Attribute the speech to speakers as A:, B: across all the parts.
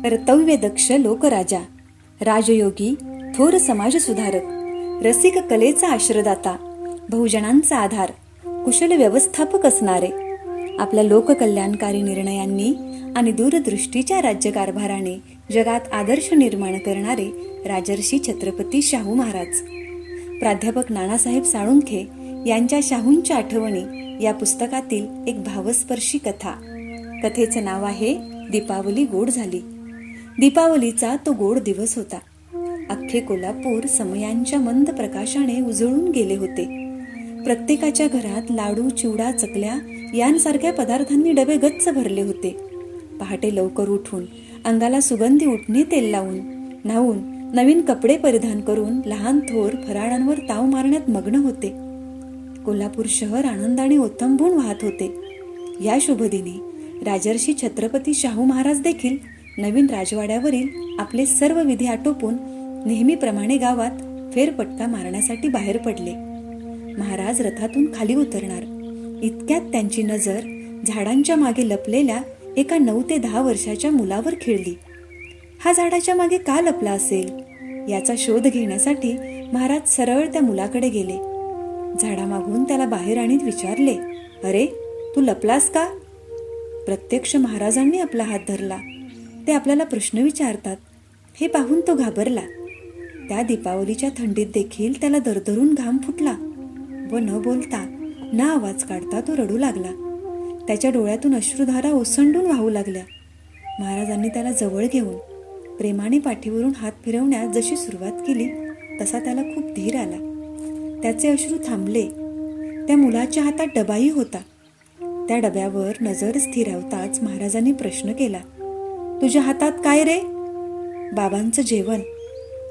A: कर्तव्यदक्ष लोकराजा, राजयोगी, थोर समाजसुधारक, रसिक कलेचा आश्रयदाता, बहुजनांचा आधार, कुशल व्यवस्थापक असणारे, आपल्या लोककल्याणकारी निर्णयांनी आणि दूरदृष्टीच्या राज्यकारभाराने जगात आदर्श निर्माण करणारे राजर्षी छत्रपती शाहू महाराज. प्राध्यापक नानासाहेब साळुंखे यांच्या शाहूंच्या आठवणी या पुस्तकातील एक भावस्पर्शी कथा. कथेचं नाव आहे दीपावली गोड झाली. दीपावलीचा तो गोड दिवस होता. अख्खे कोल्हापूर समयांच्या मंद प्रकाशाने उजळून गेले होते. प्रत्येकाच्या घरात लाडू, चिवडा, चकल्या यांसारख्या पदार्थांनी डबे गच्च भरले होते. पहाटे लवकर उठून अंगाला सुगंधी उठणे तेल लावून, न्हावून, नवीन कपडे परिधान करून लहान थोर फराळांवर ताव मारण्यात मग्न होते. कोल्हापूर शहर आनंदाने ओथंबून वाहत होते. या शुभदिनी राजर्षी छत्रपती शाहू महाराज देखील नवीन राजवाड्यावरील आपले सर्व विधी आटोपून नेहमीप्रमाणे गावात फेरपटका मारण्यासाठी बाहेर पडले. महाराज रथातून खाली उतरणार इतक्यात त्यांची नजर झाडांच्या मागे लपलेल्या एका 9 ते 10 वर्षाच्या मुलावर खिळली. हा झाडाच्या मागे का लपला असेल याचा शोध घेण्यासाठी महाराज सरळ त्या मुलाकडे गेले. झाडामागून त्याला बाहेर आणीत विचारले, अरे तू लपलास का? प्रत्यक्ष महाराजांनी आपला हात धरला. ते आपल्याला प्रश्न विचारतात हे पाहून तो घाबरला. त्या दीपावलीच्या थंडीत देखील त्याला दरदरून घाम फुटला व न बोलता ना आवाज काढता तो रडू लागला. त्याच्या डोळ्यातून अश्रुधारा ओसंडून वाहू लागल्या. महाराजांनी त्याला जवळ घेऊन प्रेमाने पाठीवरून हात फिरवण्यास जशी सुरुवात केली तसा त्याला खूप धीर आला. त्याचे अश्रू थांबले. त्या मुलाच्या हातात डबाही होता. त्या डब्यावर नजर स्थिरावताच महाराजांनी प्रश्न केला, तुझ्या हातात काय रे? बाबांचं जेवण.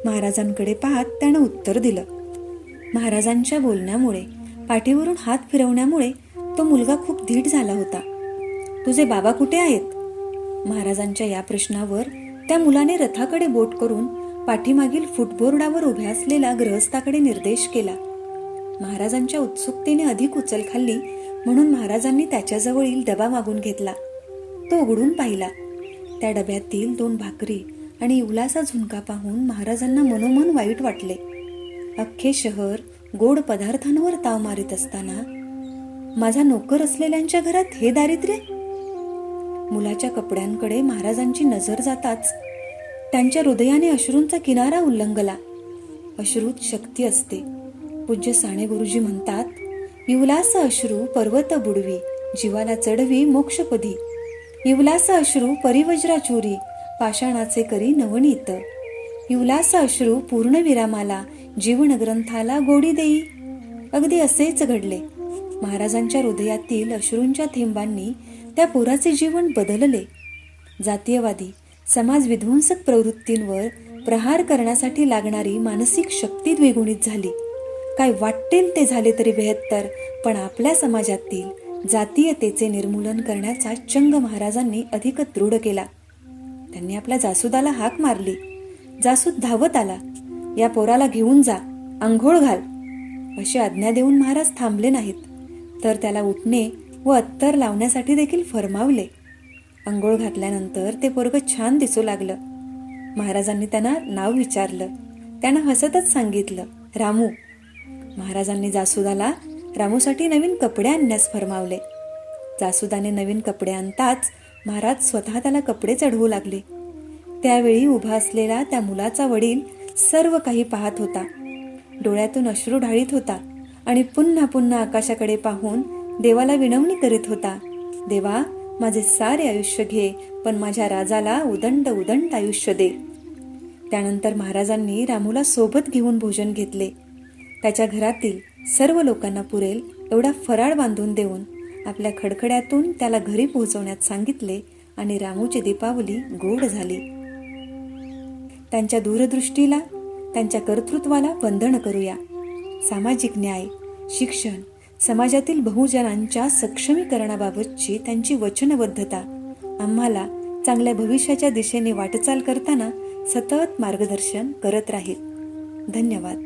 A: महाराजांकडे पाहत त्यानं उत्तर दिलं. महाराजांच्या बोलण्यामुळे, पाठीवरून हात फिरवण्यामुळे तो मुलगा खूप धीट झाला होता. तुझे बाबा कुठे आहेत? महाराजांच्या या प्रश्नावर त्या मुलाने रथाकडे बोट करून पाठीमागील फुटबोर्डावर उभ्या असलेल्या गृहस्थाकडे निर्देश केला. महाराजांच्या उत्सुकतेने अधिक उचल खाल्ली म्हणून महाराजांनी त्याच्याजवळील डबा मागून घेतला. तो उघडून पाहिला. त्या डब्यातील 2 भाकरी आणि इवलासा झुणका पाहून महाराजांना मनोमन वाईट वाटले. अख्खे शहर गोड पदार्थांवर ताव मारित असताना माझा नोकर असलेल्यांच्या घरात हे दारिद्र्य? मुलाच्या कपड्यांकडे महाराजांची नजर जाताच त्यांच्या हृदयाने अश्रूंचा किनारा उल्लंघला. अश्रूत शक्ती असते. पूज्य साने गुरुजी म्हणतात, इवलास अश्रू पर्वत बुडवी, जीवाला चढवी मोक्षपदी. इवलास अश्रू परिवज्रा चुरी, पाषाणाचे करी नवनीत. इवलास अश्रू पूर्ण विरामाला, जीवन ग्रंथाला गोडी देई. अगदी असेच घडले. महाराजांच्या हृदयातील अश्रूंच्या थेंबांनी त्या पोराचे जीवन बदलले. जातीयवादी समाज विध्वंसक प्रवृत्तींवर प्रहार करण्यासाठी लागणारी मानसिक शक्ती द्विगुणित झाली. काय वाटेल ते झाले तरी बेहत्तर, पण आपल्या समाजातील जातीयतेचे निर्मूलन करण्याचा चंग महाराजांनी अधिक दृढ केला. त्यांनी आपल्या जासुदाला हाक मारली. जासूद धावत आला. या पोराला घेऊन जा, अंघोळ घाल अशी आज्ञा देऊन महाराज थांबले नाहीत, तर त्याला उठणे व अत्तर लावण्यासाठी देखील फरमावले. अंघोळ घातल्यानंतर ते पोरगं छान दिसू लागलं. महाराजांनी त्यांना नाव विचारलं. त्यानं हसतच सांगितलं, रामू. महाराजांनी जासुदाला रामूसाठी नवीन कपडे आणण्यास फरमावले. जासुदाने नवीन कपडे आणताच महाराज स्वतः त्याला कपडे चढवू लागले. त्यावेळी उभा असलेला त्या मुलाचा वडील सर्व काही पाहत होता. डोळ्यातून अश्रू ढाळीत होता आणि पुन्हा पुन्हा आकाशाकडे पाहून देवाला विनवणी करीत होता, देवा माझे सारे आयुष्य घे, पण माझ्या राजाला उदंड उदंड आयुष्य दे. त्यानंतर महाराजांनी रामूला सोबत घेऊन भोजन घेतले. त्याच्या घरातील सर्व लोकांना पुरेल एवढा फराळ बांधून देऊन आपल्या खडखड्यातून त्याला घरी पोहोचवण्यात सांगितले आणि रामूची दीपावली गोड झाली. त्यांच्या दूरदृष्टीला, त्यांच्या कर्तृत्वाला वंदन करूया. सामाजिक न्याय, शिक्षण, समाजातील बहुजनांच्या सक्षमीकरणाबाबतची त्यांची वचनबद्धता आम्हाला चांगल्या भविष्याच्या दिशेने वाटचाल करताना सतत मार्गदर्शन करत राहील. धन्यवाद.